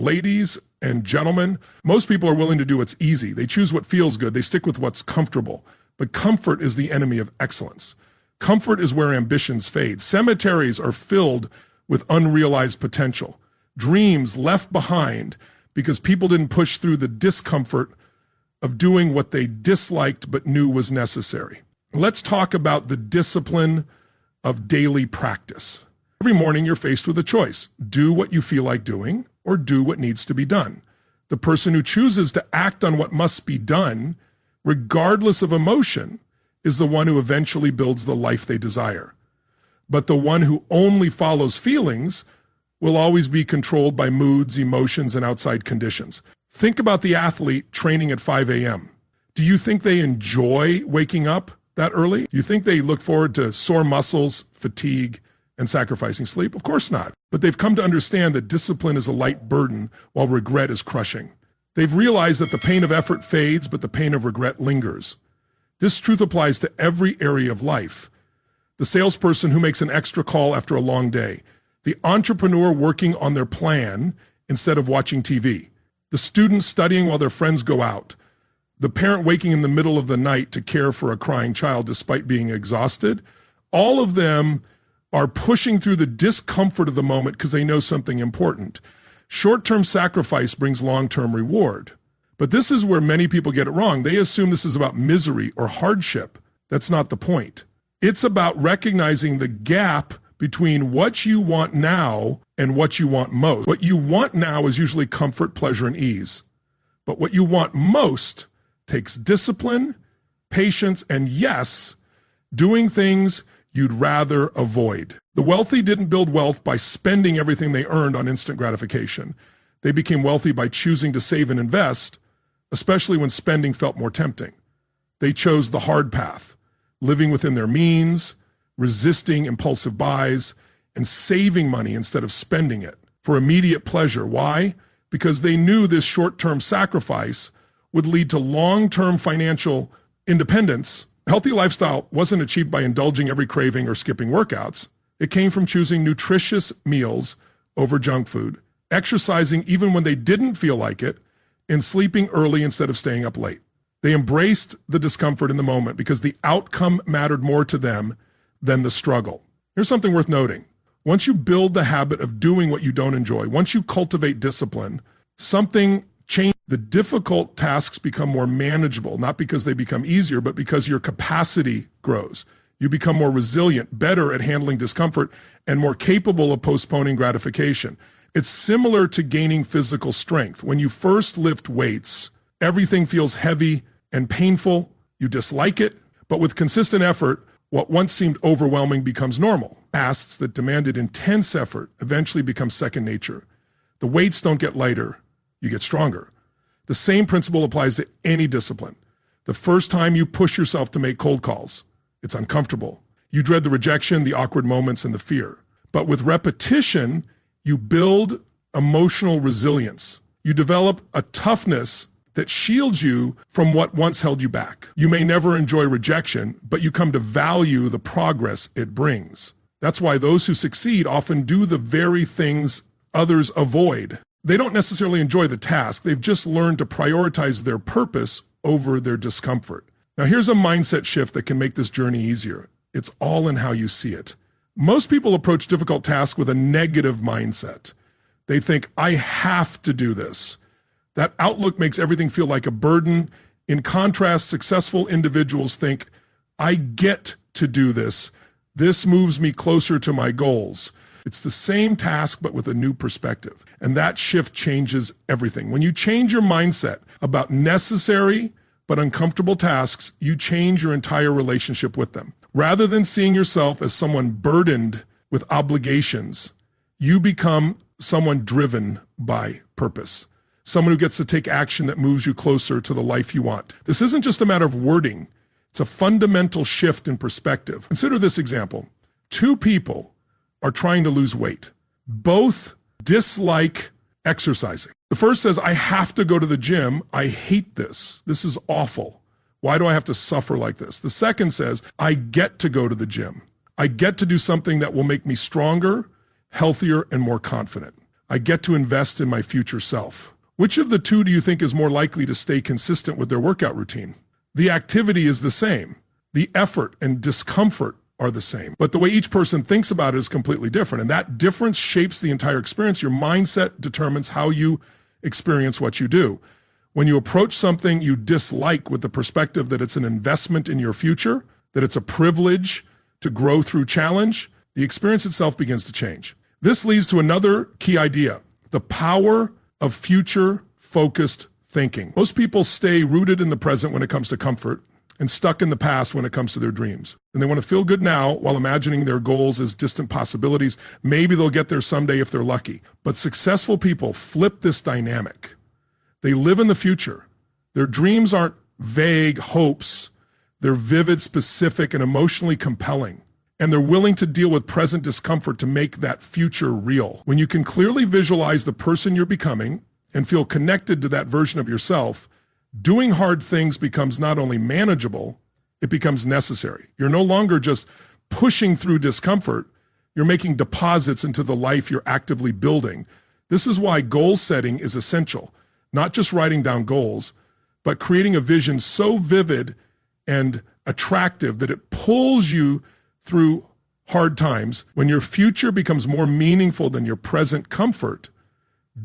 Ladies and gentlemen, most people are willing to do what's easy. They choose what feels good. They stick with what's comfortable. But comfort is the enemy of excellence. Comfort is where ambitions fade. Cemeteries are filled with unrealized potential. Dreams left behind because people didn't push through the discomfort of doing what they disliked but knew was necessary. Let's talk about the discipline of daily practice. Every morning you're faced with a choice. Do what you feel like doing or do what needs to be done. The person who chooses to act on what must be done, regardless of emotion, is the one who eventually builds the life they desire. But the one who only follows feelings will always be controlled by moods, emotions, and outside conditions. Think about the athlete training at 5 a.m. Do you think they enjoy waking up that early? Do you think they look forward to sore muscles, fatigue, and sacrificing sleep? Of course not. But they've come to understand that discipline is a light burden while regret is crushing. They've realized that the pain of effort fades, but the pain of regret lingers. This truth applies to every area of life. The salesperson who makes an extra call after a long day. The entrepreneur working on their plan instead of watching TV. The student studying while their friends go out. The parent waking in the middle of the night to care for a crying child despite being exhausted. All of them are pushing through the discomfort of the moment because they know something important. Short-term sacrifice brings long-term reward. But this is where many people get it wrong. They assume this is about misery or hardship. That's not the point. It's about recognizing the gap between what you want now and what you want most. What you want now is usually comfort, pleasure, and ease. But what you want most takes discipline, patience, and yes, doing things you'd rather avoid. The wealthy didn't build wealth by spending everything they earned on instant gratification. They became wealthy by choosing to save and invest, especially when spending felt more tempting. They chose the hard path, living within their means, resisting impulsive buys, and saving money instead of spending it for immediate pleasure. Why? Because they knew this short-term sacrifice would lead to long-term financial independence. A healthy lifestyle wasn't achieved by indulging every craving or skipping workouts. It came from choosing nutritious meals over junk food, exercising even when they didn't feel like it, and sleeping early instead of staying up late. They embraced the discomfort in the moment because the outcome mattered more to them than the struggle. Here's something worth noting. Once you build the habit of doing what you don't enjoy, once you cultivate discipline, something changes. The difficult tasks become more manageable, not because they become easier, but because your capacity grows. You become more resilient, better at handling discomfort, and more capable of postponing gratification. It's similar to gaining physical strength. When you first lift weights, everything feels heavy and painful. You dislike it, but with consistent effort, what once seemed overwhelming becomes normal. Tasks that demanded intense effort eventually become second nature. The weights don't get lighter, you get stronger. The same principle applies to any discipline. The first time you push yourself to make cold calls, it's uncomfortable. You dread the rejection, the awkward moments, and the fear. But with repetition, you build emotional resilience. You develop a toughness that shields you from what once held you back. You may never enjoy rejection, but you come to value the progress it brings. That's why those who succeed often do the very things others avoid. They don't necessarily enjoy the task. They've just learned to prioritize their purpose over their discomfort. Now, here's a mindset shift that can make this journey easier. It's all in how you see it. Most people approach difficult tasks with a negative mindset. They think, I have to do this. That outlook makes everything feel like a burden. In contrast, successful individuals think, I get to do this. This moves me closer to my goals. It's the same task, but with a new perspective. And that shift changes everything. When you change your mindset about necessary but uncomfortable tasks, you change your entire relationship with them. Rather than seeing yourself as someone burdened with obligations, you become someone driven by purpose. Someone who gets to take action that moves you closer to the life you want. This isn't just a matter of wording. It's a fundamental shift in perspective. Consider this example. Two people are trying to lose weight. Both dislike exercising. The first says, I have to go to the gym. I hate this. This is awful. Why do I have to suffer like this? The second says, I get to go to the gym. I get to do something that will make me stronger, healthier, and more confident. I get to invest in my future self. Which of the two do you think is more likely to stay consistent with their workout routine? The activity is the same. The effort and discomfort are the same, but the way each person thinks about it is completely different. And that difference shapes the entire experience. Your mindset determines how you experience what you do. When you approach something you dislike with the perspective that it's an investment in your future, that it's a privilege to grow through challenge, the experience itself begins to change. This leads to another key idea, the power of future-focused thinking. Most people stay rooted in the present when it comes to comfort and stuck in the past when it comes to their dreams. And they want to feel good now while imagining their goals as distant possibilities. Maybe they'll get there someday if they're lucky. But successful people flip this dynamic. They live in the future. Their dreams aren't vague hopes. They're vivid, specific, and emotionally compelling. And they're willing to deal with present discomfort to make that future real. When you can clearly visualize the person you're becoming and feel connected to that version of yourself, doing hard things becomes not only manageable, it becomes necessary. You're no longer just pushing through discomfort, you're making deposits into the life you're actively building. This is why goal setting is essential. Not just writing down goals, but creating a vision so vivid and attractive that it pulls you through hard times. When your future becomes more meaningful than your present comfort,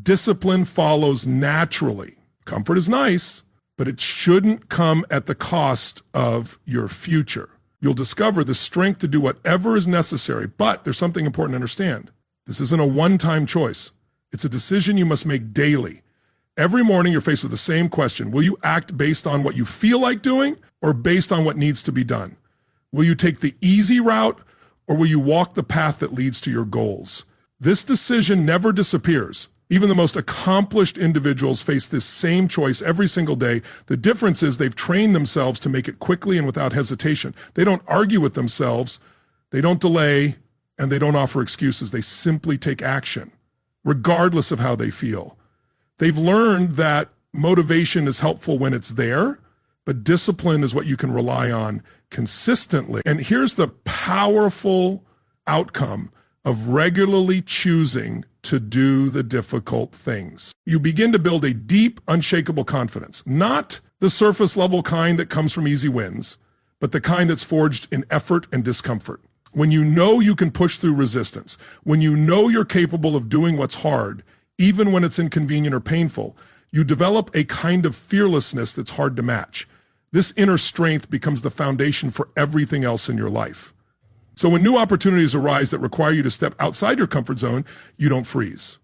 discipline follows naturally. Comfort is nice, but it shouldn't come at the cost of your future. You'll discover the strength to do whatever is necessary, but there's something important to understand. This isn't a one-time choice. It's a decision you must make daily. Every morning you're faced with the same question. Will you act based on what you feel like doing or based on what needs to be done? Will you take the easy route or will you walk the path that leads to your goals? This decision never disappears. Even the most accomplished individuals face this same choice every single day. The difference is they've trained themselves to make it quickly and without hesitation. They don't argue with themselves, they don't delay, and they don't offer excuses. They simply take action, regardless of how they feel. They've learned that motivation is helpful when it's there, but discipline is what you can rely on consistently. And here's the powerful outcome of regularly choosing to do the difficult things. You begin to build a deep, unshakable confidence, not the surface level kind that comes from easy wins, but the kind that's forged in effort and discomfort. When you know you can push through resistance, when you know you're capable of doing what's hard, even when it's inconvenient or painful, you develop a kind of fearlessness that's hard to match. This inner strength becomes the foundation for everything else in your life. So when new opportunities arise that require you to step outside your comfort zone, you don't freeze.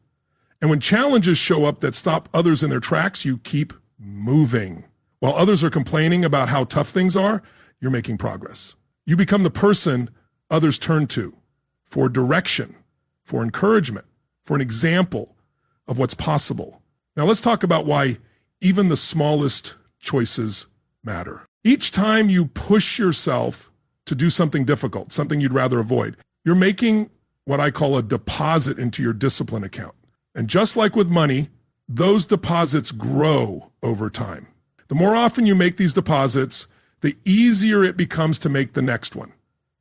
And when challenges show up that stop others in their tracks, you keep moving. While others are complaining about how tough things are, you're making progress. You become the person others turn to for direction, for encouragement, for an example of what's possible. Now let's talk about why even the smallest choices matter. Each time you push yourself to do something difficult, something you'd rather avoid, you're making what I call a deposit into your discipline account. And just like with money, those deposits grow over time. The more often you make these deposits, the easier it becomes to make the next one.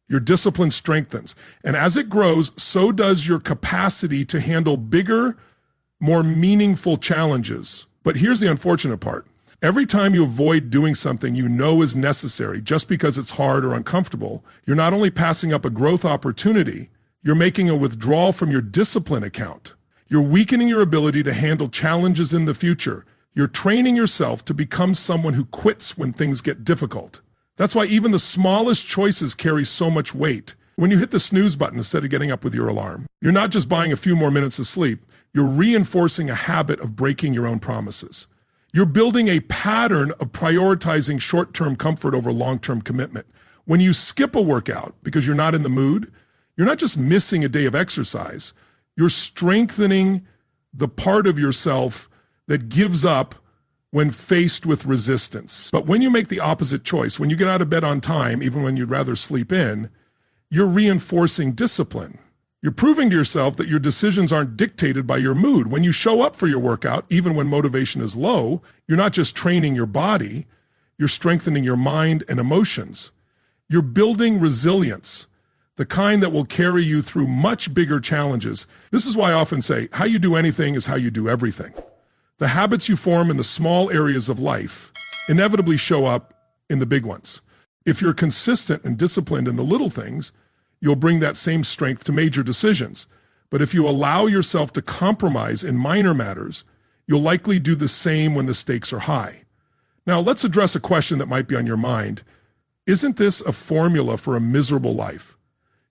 Your discipline strengthens. And as it grows, so does your capacity to handle bigger, more meaningful challenges. But here's the unfortunate part. Every time you avoid doing something you know is necessary just because it's hard or uncomfortable, you're not only passing up a growth opportunity, you're making a withdrawal from your discipline account. You're weakening your ability to handle challenges in the future. You're training yourself to become someone who quits when things get difficult. That's why even the smallest choices carry so much weight. When you hit the snooze button instead of getting up with your alarm, you're not just buying a few more minutes of sleep, you're reinforcing a habit of breaking your own promises. You're building a pattern of prioritizing short-term comfort over long-term commitment. When you skip a workout because you're not in the mood, you're not just missing a day of exercise, you're strengthening the part of yourself that gives up when faced with resistance. But when you make the opposite choice, when you get out of bed on time, even when you'd rather sleep in, you're reinforcing discipline. You're proving to yourself that your decisions aren't dictated by your mood. When you show up for your workout, even when motivation is low, you're not just training your body, you're strengthening your mind and emotions. You're building resilience, the kind that will carry you through much bigger challenges. This is why I often say, how you do anything is how you do everything. The habits you form in the small areas of life inevitably show up in the big ones. If you're consistent and disciplined in the little things, you'll bring that same strength to major decisions. But if you allow yourself to compromise in minor matters, you'll likely do the same when the stakes are high. Now, let's address a question that might be on your mind. Isn't this a formula for a miserable life?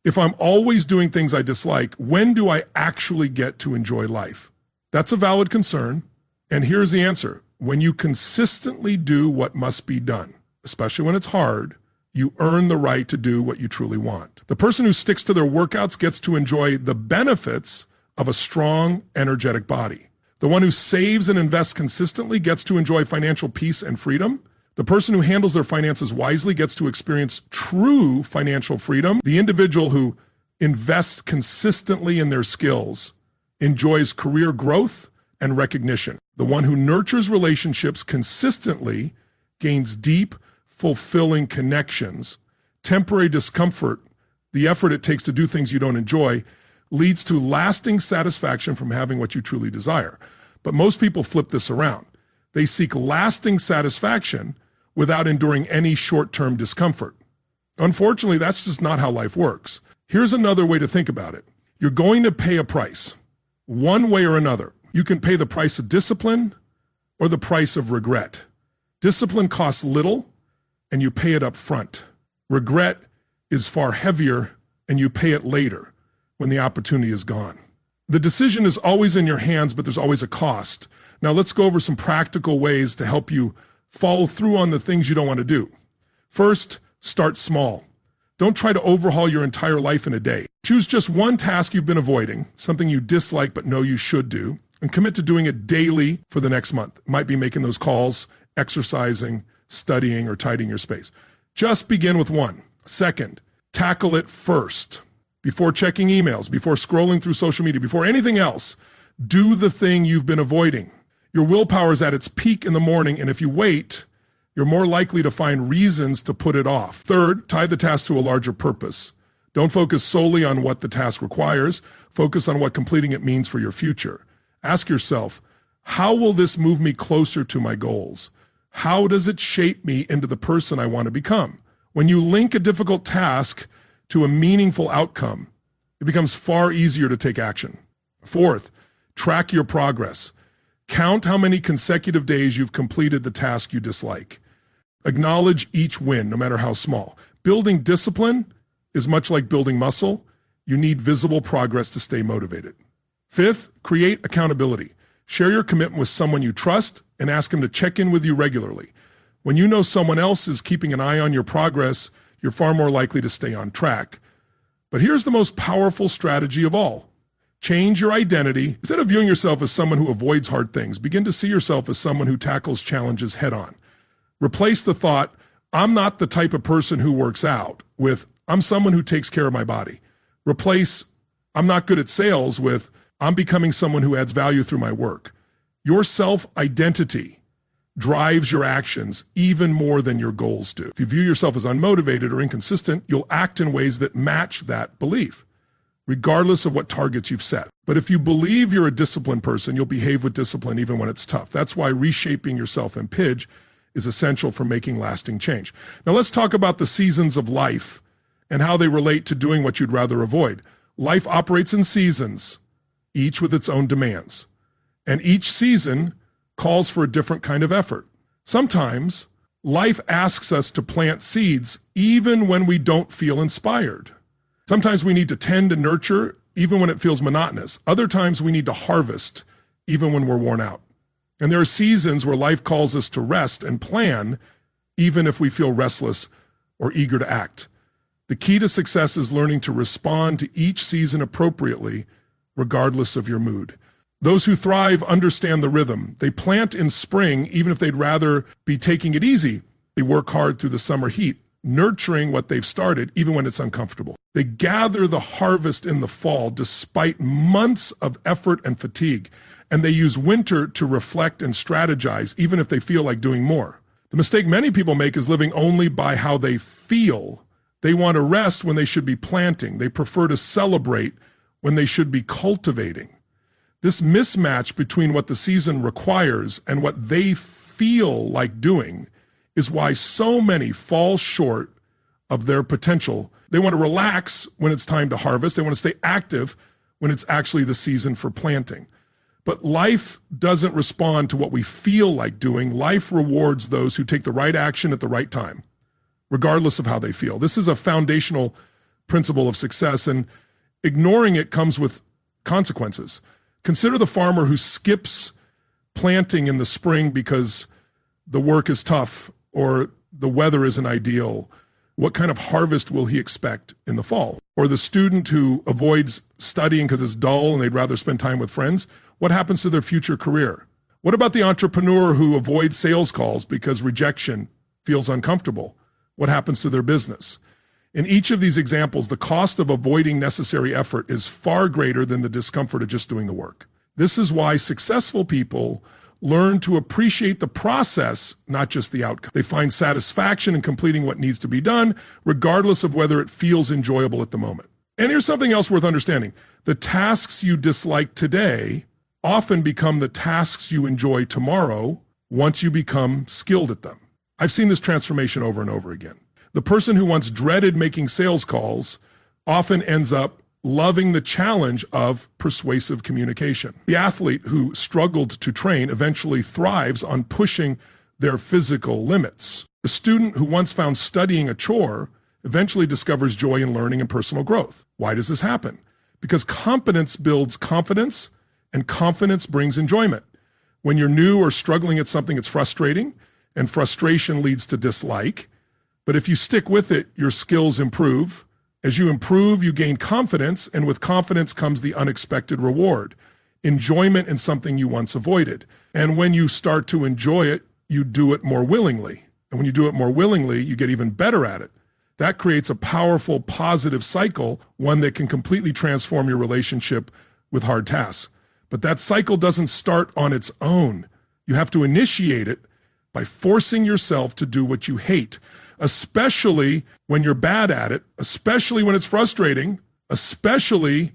If I'm always doing things I dislike, when do I actually get to enjoy life? That's a valid concern. And here's the answer. When you consistently do what must be done, especially when it's hard, you earn the right to do what you truly want. The person who sticks to their workouts gets to enjoy the benefits of a strong, energetic body. The one who saves and invests consistently gets to enjoy financial peace and freedom. The person who handles their finances wisely gets to experience true financial freedom. The individual who invests consistently in their skills enjoys career growth and recognition. The one who nurtures relationships consistently gains deep, fulfilling connections. Temporary discomfort, the effort it takes to do things you don't enjoy, leads to lasting satisfaction from having what you truly desire. But most people flip this around. They seek lasting satisfaction without enduring any short-term discomfort. Unfortunately, that's just not how life works. Here's another way to think about it. You're going to pay a price, one way or another. You can pay the price of discipline or the price of regret. Discipline costs little, and you pay it up front. Regret is far heavier, and you pay it later when the opportunity is gone. The decision is always in your hands, but there's always a cost. Now let's go over some practical ways to help you follow through on the things you don't want to do. First, start small. Don't try to overhaul your entire life in a day. Choose just one task you've been avoiding, something you dislike but know you should do, and commit to doing it daily for the next month. It might be making those calls, exercising, studying, or tidying your space. Just begin with one. Second, tackle it first. Before checking emails, before scrolling through social media, before anything else, do the thing you've been avoiding. Your willpower is at its peak in the morning, and if you wait, you're more likely to find reasons to put it off. Third, tie the task to a larger purpose. Don't focus solely on what the task requires. Focus on what completing it means for your future. Ask yourself, how will this move me closer to my goals? How does it shape me into the person I want to become? When you link a difficult task to a meaningful outcome, it becomes far easier to take action. Fourth, track your progress. Count how many consecutive days you've completed the task you dislike. Acknowledge each win, no matter how small. Building discipline is much like building muscle. You need visible progress to stay motivated. Fifth, create accountability. Share your commitment with someone you trust and ask them to check in with you regularly. When you know someone else is keeping an eye on your progress, you're far more likely to stay on track. But here's the most powerful strategy of all. Change your identity. Instead of viewing yourself as someone who avoids hard things, begin to see yourself as someone who tackles challenges head on. Replace the thought, I'm not the type of person who works out, with I'm someone who takes care of my body. Replace I'm not good at sales with I'm becoming someone who adds value through my work. Your self-identity drives your actions even more than your goals do. If you view yourself as unmotivated or inconsistent, you'll act in ways that match that belief, regardless of what targets you've set. But if you believe you're a disciplined person, you'll behave with discipline even when it's tough. That's why reshaping your self-image is essential for making lasting change. Now let's talk about the seasons of life and how they relate to doing what you'd rather avoid. Life operates in seasons, each with its own demands. And each season calls for a different kind of effort. Sometimes life asks us to plant seeds even when we don't feel inspired. Sometimes we need to tend and nurture even when it feels monotonous. Other times we need to harvest even when we're worn out. And there are seasons where life calls us to rest and plan even if we feel restless or eager to act. The key to success is learning to respond to each season appropriately, regardless of your mood. Those who thrive understand the rhythm. They plant in spring, even if they'd rather be taking it easy. They work hard through the summer heat, nurturing what they've started, even when it's uncomfortable. They gather the harvest in the fall, despite months of effort and fatigue. And they use winter to reflect and strategize, even if they feel like doing more. The mistake many people make is living only by how they feel. They want to rest when they should be planting. They prefer to celebrate when they should be cultivating. This mismatch between what the season requires and what they feel like doing is why so many fall short of their potential. They want to relax when it's time to harvest. They want to stay active when it's actually the season for planting. But life doesn't respond to what we feel like doing. Life rewards those who take the right action at the right time, regardless of how they feel. This is a foundational principle of success, and ignoring it comes with consequences. Consider the farmer who skips planting in the spring because the work is tough or the weather isn't ideal. What kind of harvest will he expect in the fall? Or the student who avoids studying because it's dull and they'd rather spend time with friends. What happens to their future career? What about the entrepreneur who avoids sales calls because rejection feels uncomfortable? What happens to their business? In each of these examples, the cost of avoiding necessary effort is far greater than the discomfort of just doing the work. This is why successful people learn to appreciate the process, not just the outcome. They find satisfaction in completing what needs to be done, regardless of whether it feels enjoyable at the moment. And here's something else worth understanding. The tasks you dislike today often become the tasks you enjoy tomorrow once you become skilled at them. I've seen this transformation over and over again. The person who once dreaded making sales calls often ends up loving the challenge of persuasive communication. The athlete who struggled to train eventually thrives on pushing their physical limits. The student who once found studying a chore eventually discovers joy in learning and personal growth. Why does this happen? Because competence builds confidence, and confidence brings enjoyment. When you're new or struggling at something, it's frustrating, and frustration leads to dislike. But if you stick with it, your skills improve. As you improve, you gain confidence, and with confidence comes the unexpected reward, enjoyment in something you once avoided. And when you start to enjoy it, you do it more willingly. And when you do it more willingly, you get even better at it. That creates a powerful, positive cycle, one that can completely transform your relationship with hard tasks. But that cycle doesn't start on its own. You have to initiate it by forcing yourself to do what you hate, especially when you're bad at it, especially when it's frustrating, especially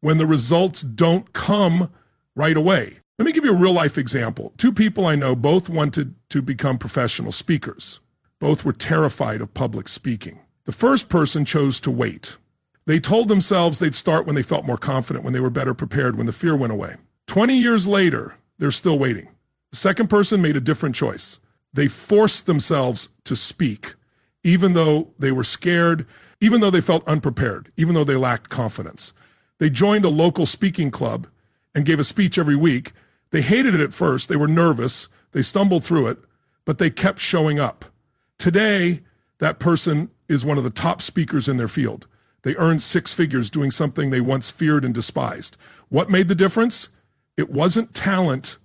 when the results don't come right away. Let me give you a real life example. Two people I know both wanted to become professional speakers. Both were terrified of public speaking. The first person chose to wait. They told themselves they'd start when they felt more confident, when they were better prepared, when the fear went away. 20 years later, they're still waiting. The second person made a different choice. They forced themselves to speak, even though they were scared, even though they felt unprepared, even though they lacked confidence. They joined a local speaking club and gave a speech every week. They hated it at first. They were nervous. They stumbled through it, but they kept showing up. Today, that person is one of the top speakers in their field. They earned 6 figures doing something they once feared and despised. What made the difference? It wasn't talent.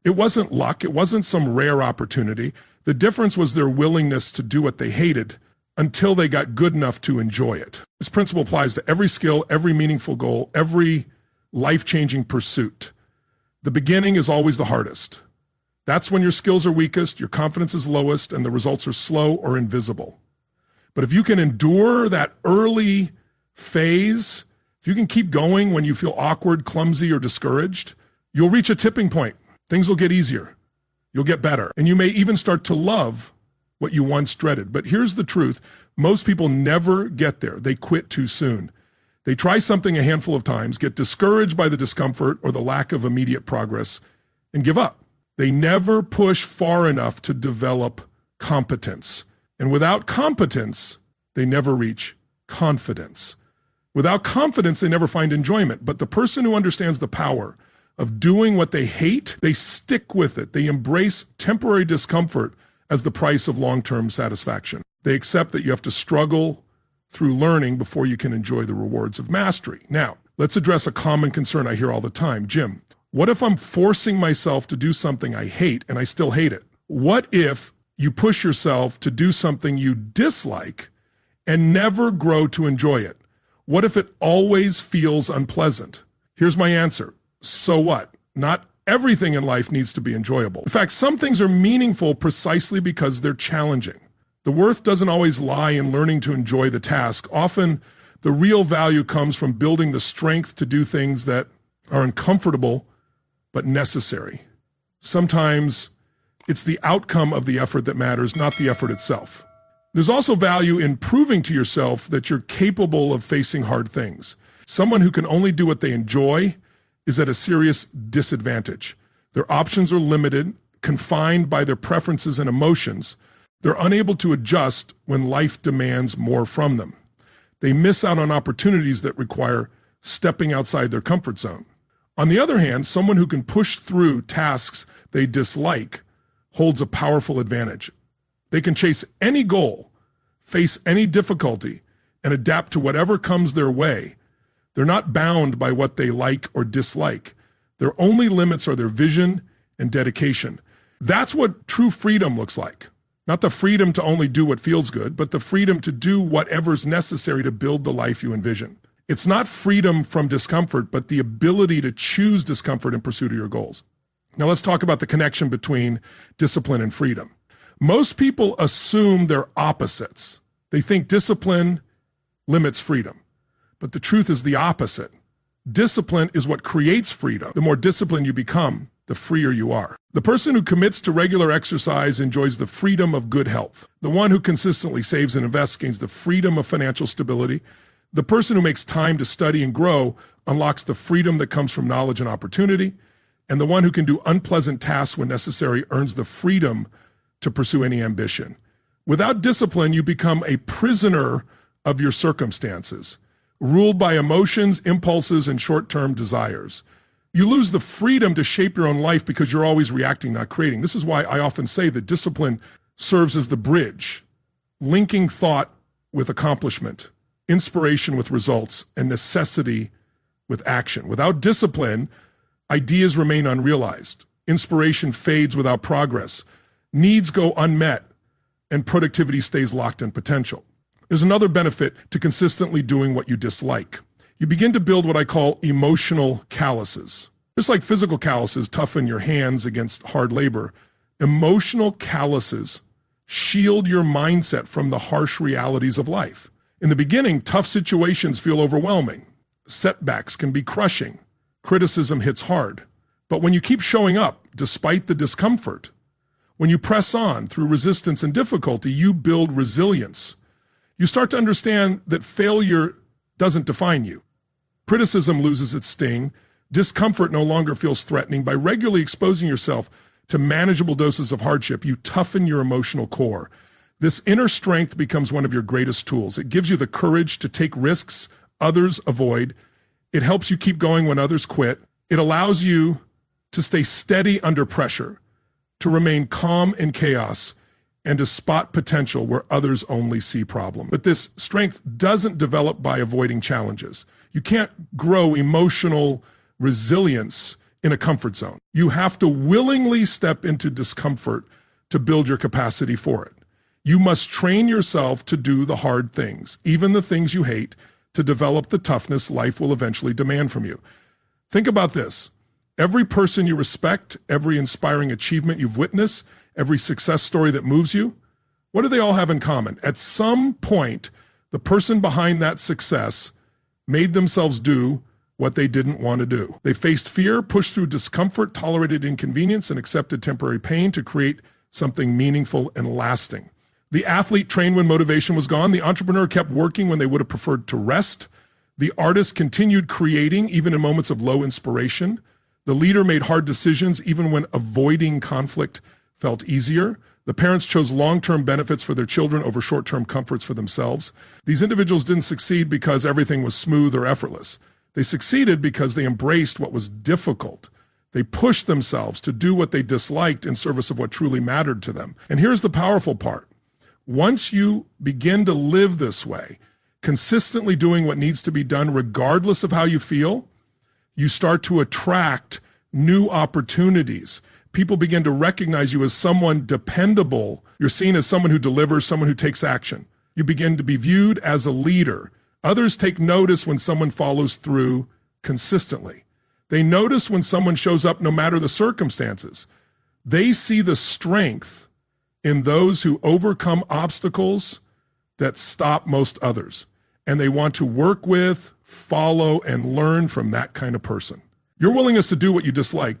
It wasn't luck. It wasn't some rare opportunity. The difference was their willingness to do what they hated until they got good enough to enjoy it. This principle applies to every skill, every meaningful goal, every life-changing pursuit. The beginning is always the hardest. That's when your skills are weakest, your confidence is lowest, and the results are slow or invisible. But if you can endure that early phase, if you can keep going when you feel awkward, clumsy, or discouraged, you'll reach a tipping point. Things will get easier. You'll get better. And you may even start to love what you once dreaded. But here's the truth. Most people never get there. They quit too soon. They try something a handful of times, get discouraged by the discomfort or the lack of immediate progress, and give up. They never push far enough to develop competence. And without competence, they never reach confidence. Without confidence, they never find enjoyment. But the person who understands the power of doing what they hate, they stick with it. They embrace temporary discomfort as the price of long-term satisfaction. They accept that you have to struggle through learning before you can enjoy the rewards of mastery. Now, let's address a common concern I hear all the time. Jim, what if I'm forcing myself to do something I hate and I still hate it? What if you push yourself to do something you dislike and never grow to enjoy it? What if it always feels unpleasant? Here's my answer. So what? Not everything in life needs to be enjoyable. In fact, some things are meaningful precisely because they're challenging. The worth doesn't always lie in learning to enjoy the task. Often, the real value comes from building the strength to do things that are uncomfortable but necessary. Sometimes it's the outcome of the effort that matters, not the effort itself. There's also value in proving to yourself that you're capable of facing hard things. Someone who can only do what they enjoy is at a serious disadvantage. Their options are limited, confined by their preferences and emotions. They're unable to adjust when life demands more from them. They miss out on opportunities that require stepping outside their comfort zone. On the other hand, someone who can push through tasks they dislike holds a powerful advantage. They can chase any goal, face any difficulty, and adapt to whatever comes their way. They're not bound by what they like or dislike. Their only limits are their vision and dedication. That's what true freedom looks like. Not the freedom to only do what feels good, but the freedom to do whatever's necessary to build the life you envision. It's not freedom from discomfort, but the ability to choose discomfort in pursuit of your goals. Now let's talk about the connection between discipline and freedom. Most people assume they're opposites. They think discipline limits freedom, but the truth is the opposite. Discipline is what creates freedom. The more disciplined you become, the freer you are. The person who commits to regular exercise enjoys the freedom of good health. The one who consistently saves and invests gains the freedom of financial stability. The person who makes time to study and grow unlocks the freedom that comes from knowledge and opportunity. And the one who can do unpleasant tasks when necessary earns the freedom to pursue any ambition. Without discipline, you become a prisoner of your circumstances, ruled by emotions, impulses, and short-term desires. You lose the freedom to shape your own life because you're always reacting, not creating. This is why I often say that discipline serves as the bridge, linking thought with accomplishment, inspiration with results, and necessity with action. Without discipline, ideas remain unrealized. Inspiration fades without progress. Needs go unmet, and productivity stays locked in potential. There's another benefit to consistently doing what you dislike. You begin to build what I call emotional calluses. Just like physical calluses toughen your hands against hard labor, emotional calluses shield your mindset from the harsh realities of life. In the beginning, tough situations feel overwhelming. Setbacks can be crushing. Criticism hits hard. But when you keep showing up, despite the discomfort, when you press on through resistance and difficulty, you build resilience. You start to understand that failure doesn't define you. Criticism loses its sting. Discomfort no longer feels threatening. By regularly exposing yourself to manageable doses of hardship, you toughen your emotional core. This inner strength becomes one of your greatest tools. It gives you the courage to take risks others avoid. It helps you keep going when others quit. It allows you to stay steady under pressure, to remain calm in chaos, and to spot potential where others only see problem. But this strength doesn't develop by avoiding challenges. You can't grow emotional resilience in a comfort zone. You have to willingly step into discomfort to build your capacity for it. You must train yourself to do the hard things, even the things you hate, to develop the toughness life will eventually demand from you. Think about this. Every person you respect, every inspiring achievement you've witnessed, every success story that moves you, what do they all have in common? At some point, the person behind that success made themselves do what they didn't want to do. They faced fear, pushed through discomfort, tolerated inconvenience, and accepted temporary pain to create something meaningful and lasting. The athlete trained when motivation was gone. The entrepreneur kept working when they would have preferred to rest. The artist continued creating even in moments of low inspiration. The leader made hard decisions even when avoiding conflict felt easier. The parents chose long-term benefits for their children over short-term comforts for themselves. These individuals didn't succeed because everything was smooth or effortless. They succeeded because they embraced what was difficult. They pushed themselves to do what they disliked in service of what truly mattered to them. And here's the powerful part. Once you begin to live this way, consistently doing what needs to be done regardless of how you feel, you start to attract new opportunities. People begin to recognize you as someone dependable. You're seen as someone who delivers, someone who takes action. You begin to be viewed as a leader. Others take notice when someone follows through consistently. They notice when someone shows up no matter the circumstances. They see the strength in those who overcome obstacles that stop most others. And they want to work with, follow, and learn from that kind of person. Your willingness to do what you dislike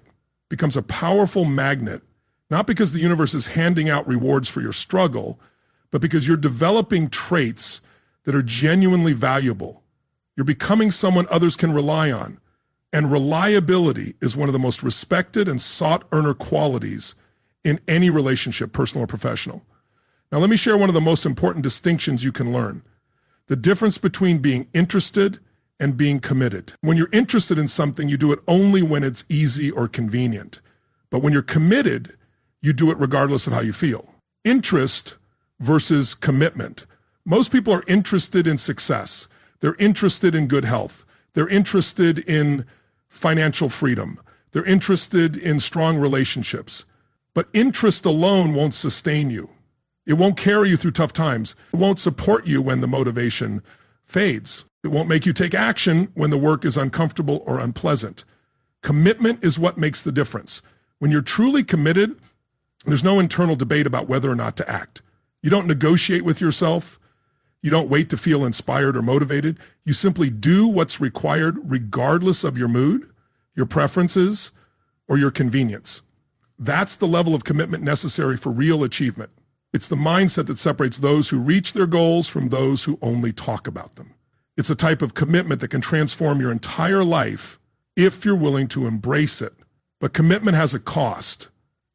becomes a powerful magnet, not because the universe is handing out rewards for your struggle, but because you're developing traits that are genuinely valuable. You're becoming someone others can rely on. And reliability is one of the most respected and sought-earner qualities in any relationship, personal or professional. Now, let me share one of the most important distinctions you can learn. The difference between being interested and being committed. When you're interested in something, you do it only when it's easy or convenient. But when you're committed, you do it regardless of how you feel. Interest versus commitment. Most people are interested in success. They're interested in good health. They're interested in financial freedom. They're interested in strong relationships. But interest alone won't sustain you. It won't carry you through tough times. It won't support you when the motivation fades. It won't make you take action when the work is uncomfortable or unpleasant. Commitment is what makes the difference. When you're truly committed, there's no internal debate about whether or not to act. You don't negotiate with yourself. You don't wait to feel inspired or motivated. You simply do what's required regardless of your mood, your preferences, or your convenience. That's the level of commitment necessary for real achievement. It's the mindset that separates those who reach their goals from those who only talk about them. It's a type of commitment that can transform your entire life if you're willing to embrace it. But commitment has a cost.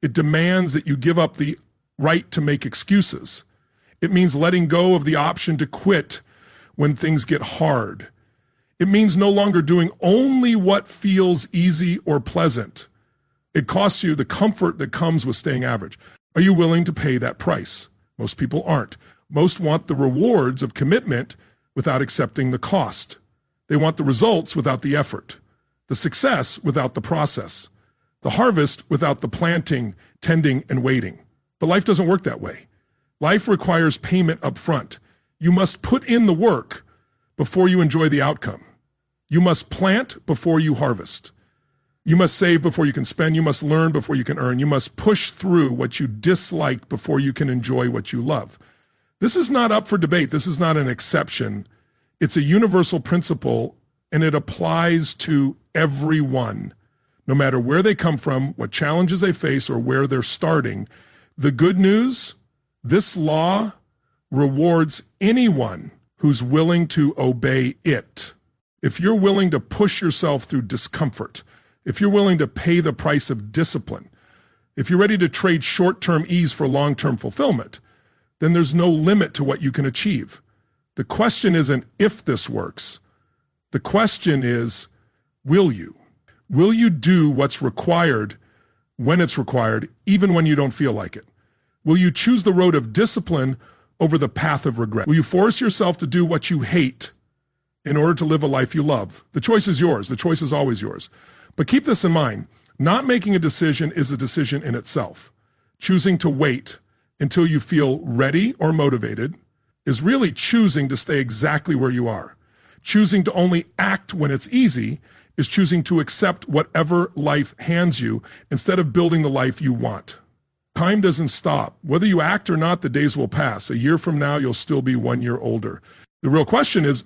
It demands that you give up the right to make excuses. It means letting go of the option to quit when things get hard. It means no longer doing only what feels easy or pleasant. It costs you the comfort that comes with staying average. Are you willing to pay that price? Most people aren't. Most want the rewards of commitment without accepting the cost. They want the results without the effort, the success without the process, the harvest without the planting, tending, and waiting. But life doesn't work that way. Life requires payment up front. You must put in the work before you enjoy the outcome. You must plant before you harvest. You must save before you can spend. You must learn before you can earn. You must push through what you dislike before you can enjoy what you love. This is not up for debate. This is not an exception. It's a universal principle, and it applies to everyone, no matter where they come from, what challenges they face, or where they're starting. The good news, this law rewards anyone who's willing to obey it. If you're willing to push yourself through discomfort, if you're willing to pay the price of discipline, if you're ready to trade short-term ease for long-term fulfillment, then there's no limit to what you can achieve. The question isn't if this works. The question is, will you? Will you do what's required when it's required, even when you don't feel like it? Will you choose the road of discipline over the path of regret? Will you force yourself to do what you hate in order to live a life you love? The choice is yours. The choice is always yours. But keep this in mind. Not making a decision is a decision in itself. Choosing to wait until you feel ready or motivated is really choosing to stay exactly where you are. Choosing to only act when it's easy is choosing to accept whatever life hands you instead of building the life you want. Time doesn't stop. Whether you act or not, the days will pass. A year from now, you'll still be 1 year older. The real question is,